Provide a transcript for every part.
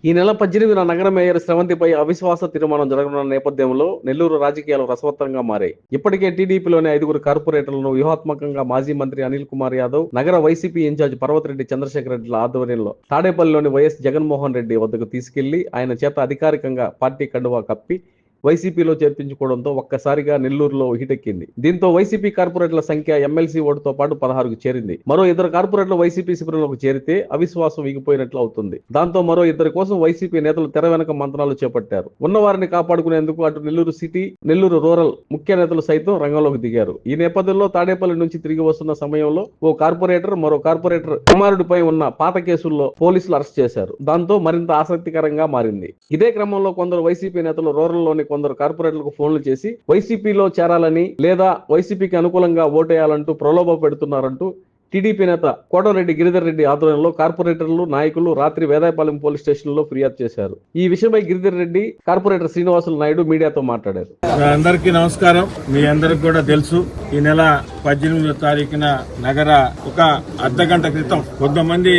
ఈ నెల 18న నగర మేయర్ స్రవంతిపై అవిశ్వాస తీర్మానం జరగనున్న నేపథ్యంలో నెల్లూరు రాజకీయాలు రసవత్తరంగా మారాయి. ఇప్పటికే టీడీపీలోని 5 కార్పొరేటర్లను వ్యూహాత్మకంగా మాజీ మంత్రి అనిల్ కుమార్ యాదవ్, నగర వైసీపీ ఇన్ఛార్జ్ పర్వతిరెడ్డి చంద్రశేఖర్ రెడ్డిల ఆధ్వర్యంలో తాడేపల్లిలోని వైఎస్ జగన్మోహన్ రెడ్డి వద్దకు తీసుకెళ్లి ఆయన చేత అధికారికంగా పార్టీ కండువా కప్పి వైసీపీలో చేర్పించుకోవడంతో ఒక్కసారిగా నెల్లూరులో హిటెక్కింది. దీంతో వైసీపీ కార్పొరేటర్ల సంఖ్య ఎమ్మెల్సీ ఓటుతో పాటు 16కు చేరింది. మరో 2 కార్పొరేటర్లు వైసీపీ శిబిరంలోకి చేరితే అవిశ్వాసం వీగిపోయినట్లు అవుతుంది. దాంతో మరో 2 కోసం వైసీపీ నేతలు తెర వెనక మంత్రాలు చేపట్టారు. ఉన్నవారిని కాపాడుకునేందుకు అటు నెల్లూరు సిటీ, నెల్లూరు రూరల్ ముఖ్య నేతలు సైతం రంగంలోకి దిగారు. ఈ నేపథ్యంలో తాడేపల్లి నుంచి తిరిగి వస్తున్న సమయంలో ఓ కార్పొరేటర్, మరో కార్పొరేటర్ కుమారుడిపై ఉన్న పాత కేసుల్లో పోలీసులు అరెస్ట్ చేశారు. దాంతో మరింత ఆసక్తికరంగా మారింది. ఇదే క్రమంలో కొందరు వైసీపీ నేతలు రూరల్లోని కొందరు కార్పొరేటర్లకు ఫోన్లు చేసి వైసీపీలో చేరాలని లేదా వైసీపీకి అనుకూలంగా ఓటేయాలంటూ ప్రలోభ పెడుతున్నారంటూ టీడీపీ నేత కోటరెడ్డి గిరిధర్ రెడ్డి ఆధ్వర్యంలో కార్పొరేటర్లు, నాయకులు రాత్రి వేదాయపాలెం పోలీస్ స్టేషన్ లో ఫిర్యాదు చేశారు. ఈ విషయమై గిరిధర్ రెడ్డి, కార్పొరేటర్ శ్రీనివాసులు నాయుడు మీడియాతో మాట్లాడారు. అందరికీ నమస్కారం. మీ అందరికి కూడా తెలుసు, ఈ నెల 18వ తారీఖున నగర ఒక అర్ధగంట క్రితం కొంతమంది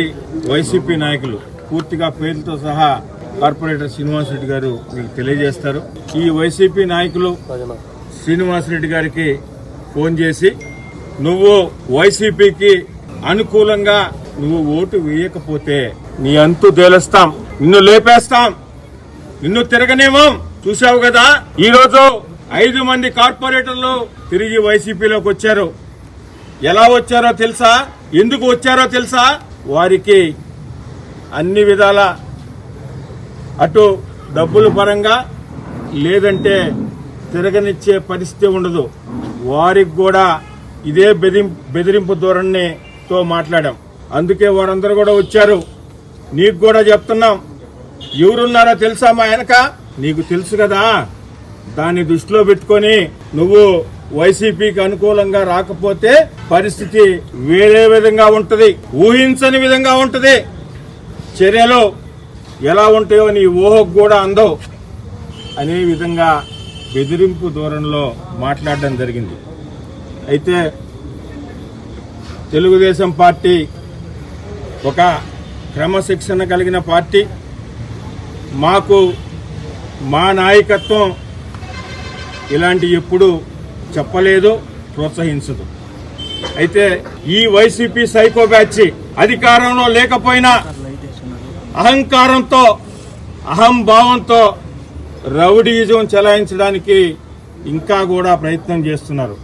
వైసీపీ నాయకులు పూర్తిగా పేర్లతో సహా కార్పొరేటర్ శ్రీనివాసరెడ్డి గారు మీకు తెలియజేస్తారు. ఈ వైసీపీ నాయకులు శ్రీనివాసరెడ్డి గారికి ఫోన్ చేసి, నువ్వు వైసీపీకి అనుకూలంగా నువ్వు ఓటు వేయకపోతే నీ అంతు తేలుస్తాం, నిన్ను లేపేస్తాం, నిన్ను తిరగనేమో. చూసావు కదా, ఈ రోజు 5 మంది కార్పొరేటర్లు తిరిగి వైసీపీలోకి వచ్చారు. ఎలా వచ్చారో తెలుసా? ఎందుకు వచ్చారో తెలుసా? వారికి అన్ని విధాల అటు డబ్బుల పరంగా లేదంటే తిరగనిచ్చే పరిస్థితి ఉండదు. వారికి కూడా ఇదే బెదిరింపు ధోరణితో మాట్లాడాం. అందుకే వారందరూ కూడా వచ్చారు. నీకు కూడా చెప్తున్నాం, ఎవరున్నారో తెలుసా మా వెనక? నీకు తెలుసు కదా. దాన్ని దృష్టిలో పెట్టుకొని నువ్వు వైసీపీకి అనుకూలంగా రాకపోతే పరిస్థితి వేరే విధంగా ఉంటది, ఊహించని విధంగా ఉంటది. చర్యలు ఎలా ఉంటాయో నీ ఊహకు కూడా అందవు అనే విధంగా బెదిరింపు ధోరణిలో మాట్లాడడం జరిగింది. అయితే తెలుగుదేశం పార్టీ ఒక క్రమశిక్షణ కలిగిన పార్టీ. మాకు మా నాయకత్వం ఇలాంటి ఎప్పుడు చెప్పలేదు, ప్రోత్సహించదు. అయితే ఈ వైసీపీ సైకో బ్యాచ్ అధికారంలో లేకపోయినా అహంకారంతో, అహంభావంతో రౌడీయిజం చెలాయించడానికి ఇంకా కూడా ప్రయత్నం చేస్తున్నారు.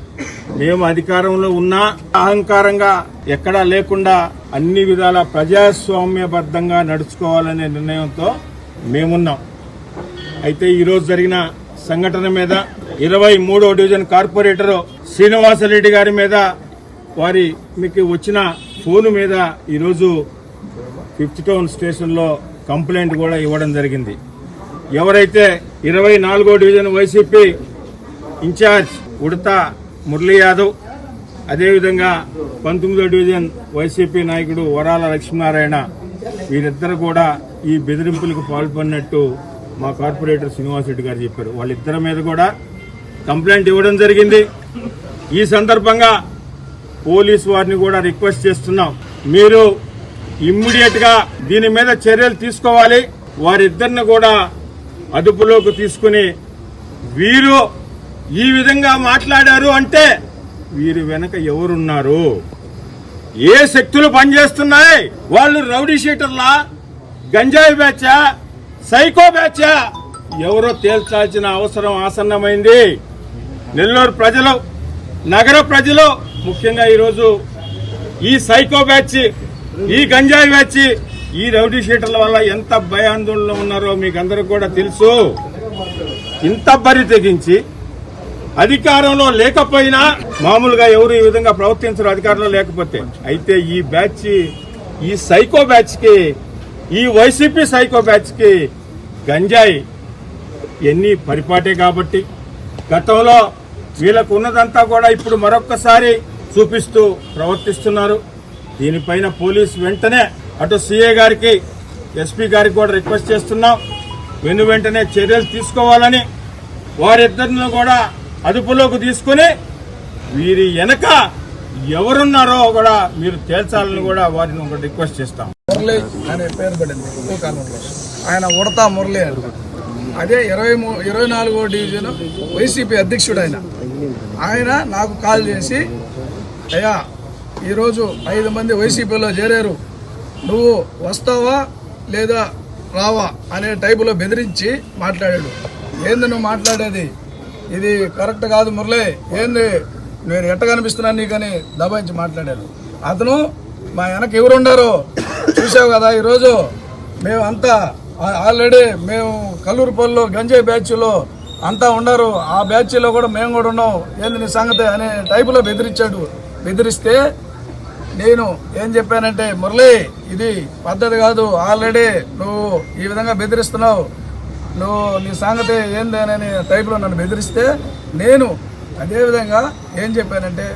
మేము అధికారంలో ఉన్నా అహంకారంగా ఎక్కడా లేకుండా అన్ని విధాల ప్రజాస్వామ్యబద్ధంగా నడుచుకోవాలనే నిర్ణయంతో మేమున్నాం. అయితే ఈరోజు జరిగిన సంఘటన మీద 23వ డివిజన్ కార్పొరేటర్ శ్రీనివాసరెడ్డి గారి మీద మీకు వచ్చిన ఫోను మీద ఈరోజు 5th టౌన్ స్టేషన్ లో కంప్లైంట్ కూడా ఇవ్వడం జరిగింది. ఎవరైతే 24వ division YCP incharge Udatha Murali Yadav, అదేవిధంగా 19వ డివిజన్ వైసీపీ నాయకుడు వరాల లక్ష్మీనారాయణ, వీరిద్దరు కూడా ఈ బెదిరింపులకు పాల్పడినట్టు మా కార్పొరేటర్ శ్రీనివాసరెడ్డి గారు చెప్పారు. వాళ్ళిద్దరి మీద కూడా కంప్లైంట్ ఇవ్వడం జరిగింది. ఈ సందర్భంగా పోలీసు వారిని కూడా రిక్వెస్ట్ చేస్తున్నాం, మీరు ఇమ్మీడియట్ గా దీని మీద చర్యలు తీసుకోవాలి. వారిద్దరిని కూడా అదుపులోకి తీసుకుని, వీరు ఈ విధంగా మాట్లాడారు అంటే వీరి వెనక ఎవరున్నారు, ఏ శక్తులు పనిచేస్తున్నాయి, వాళ్ళు రౌడీ షీటర్లా, గంజాయి బ్యాచా, సైకో బ్యాచా, ఎవరో తేల్చాల్సిన అవసరం ఆసన్నమైంది. నెల్లూరు ప్రజలు, నగర ప్రజలు ముఖ్యంగా ఈరోజు ఈ సైకో బ్యాచ్, ఈ గంజాయి బ్యాచ్, ఈ రౌడీ షీటర్ల వల్ల ఎంత భయాందోళనలో ఉన్నారో మీకు అందరికి కూడా తెలుసు. ఇంత బరి తెగించి అధికారంలో లేకపోయినా మామూలుగా ఎవరు ఈ విధంగా ప్రవర్తించరు అధికారంలో లేకపోతే. అయితే ఈ బ్యాచ్, ఈ సైకో బ్యాచ్ కి, ఈ వైసీపీ సైకో బ్యాచ్ కి గంజాయి ఎన్ని పరిపాటే కాబట్టి గతంలో వీళ్ళకు ఉన్నదంతా కూడా ఇప్పుడు మరొక్కసారి చూపిస్తూ ప్రవర్తిస్తున్నారు. దీనిపైన పోలీసు వెంటనే అటు సీఏ గారికి, ఎస్పీ గారికి కూడా రిక్వెస్ట్ చేస్తున్నాం, వెంటనే చర్యలు తీసుకోవాలని. వారిద్దరిని కూడా అదుపులోకి తీసుకుని వీరి వెనక ఎవరున్నారో కూడా మీరు తేల్చాలని కూడా వారిని రిక్వెస్ట్ చేస్తాం. అనే పేరు పడింది. ఆయన ఉడతా మురళి అంట. అదే 24వ డివిజన్ వైసీపీ అధ్యక్షుడు ఆయన నాకు కాల్ చేసి, అయ్యా ఈరోజు 5 మంది వైసీపీలో చేరారు, నువ్వు వస్తావా లేదా రావా అనే టైపులో బెదిరించి మాట్లాడాడు. ఏంది నువ్వు మాట్లాడేది, ఇది కరెక్ట్ కాదు మురళి, ఏంది నేను ఎట్ట కనిపిస్తున్నాను నీకని దబాయించి మాట్లాడారు. అతను మా వెనక ఎవరుండారో చూసావు కదా. ఈరోజు మేము అంతా ఆల్రెడీ మేము కల్లూరుపల్లిలో గంజాయి బ్యాచ్లో అంతా ఉన్నారు, ఆ బ్యాచ్లో కూడా మేము కూడా ఉన్నాం, ఏంది నీ సంగతి అనే టైపులో బెదిరించాడు. బెదిరిస్తే నేను ఏం చెప్పానంటే, మురళి ఇది పద్ధతి కాదు, ఆల్రెడీ నువ్వు ఈ విధంగా బెదిరిస్తున్నావు, నువ్వు నీ సంగతి ఏంది అనే టైపులో నన్ను బెదిరిస్తే నేను అదేవిధంగా ఏం చెప్పానంటే,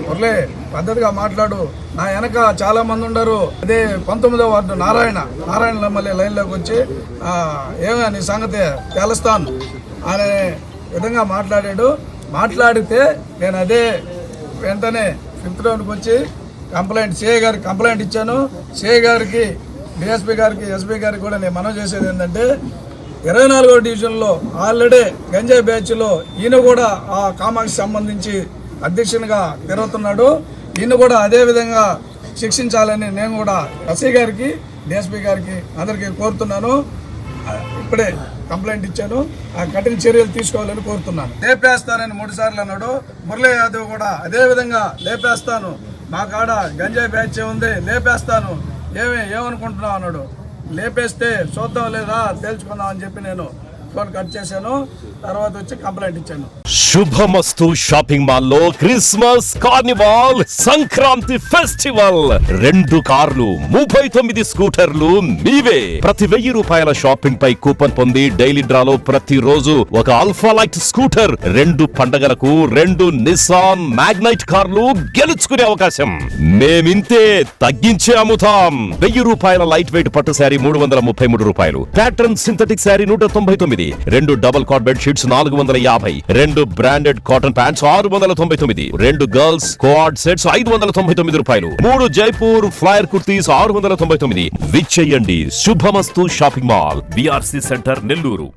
మురళి పద్ధతిగా మాట్లాడు, నా వెనక చాలా మంది ఉన్నారు, అదే 19వ వార్డు నారాయణ మళ్ళీ లైన్లోకి వచ్చి ఏమో నీ సంగతి తెలుస్తాను అనే విధంగా మాట్లాడాడు. మాట్లాడితే నేను అదే వెంటనే 5th రౌండ్కి వచ్చి సిఐ గారికి కంప్లైంట్ ఇచ్చాను. సిఐ గారికి, డిఎస్పీ గారికి, ఎస్పీ గారికి కూడా నేను మనవి చేసేది ఏంటంటే, 24వ డివిజన్లో ఆల్రెడీ గంజాయి బ్యాచ్లో ఈయన కూడా ఆ కామాక్షి సంబంధించి అధ్యక్షునిగా తిరుగుతున్నాడు, ఈయన కూడా అదే విధంగా శిక్షించాలని నేను కూడా ఎస్ఐ గారికి, డిఎస్పీ గారికి అందరికీ కోరుతున్నాను. ఇప్పుడే కంప్లైంట్ ఇచ్చాను, ఆ కఠిన చర్యలు తీసుకోవాలని కోరుతున్నాను. లేపేస్తానని 3 సార్లు అన్నాడు. మురళీ యాదవ్ కూడా అదే విధంగా లేపేస్తాను, మా కాడ గంజాయి బ్యాచ్ ఉంది, లేపేస్తాను, ఏమనుకుంటున్నావు అన్నాడు. లేపేస్తే చూద్దాం లేదా తేల్చుకుందాం అని చెప్పి నేను ఫోన్ కట్ చేశాను. తర్వాత వచ్చి కంప్లైంట్ ఇచ్చాను. శుభమస్తు షాపింగ్ మాల్ లో క్రిస్మస్ కార్నివాల్ సంక్రాంతి ఫెస్టివల్ 2 కార్లు 39 స్కూటర్లు మీవే. ప్రతి 1000 రూపాయల షాపింగ్ పై కూపన్ పొంది డైలీ డ్రాలో ప్రతి రోజు ఒక ఆల్ఫా లైట్ స్కూటర్, 2 పండగలకు 2 నిస్సాన్ మ్యాగ్నైట్ కార్లు గెలుచుకునే అవకాశం. మేమింతే తగ్గించే అమ్ముతాం. 1000 రూపాయల లైట్ వెయిట్ పట్టు శారీ 333 రూపాయలు, pattern synthetic saree 199, 2 double cot bed sheets 450, 2 branded cotton pants 699, 2 girls coord sets 599 రూపాయలు, 3 జైపూర్ ఫ్లైర్ కుర్తీస్ 699. విచ్చేయండి Shubhamasthu shopping mall, BRC centre, Nellore.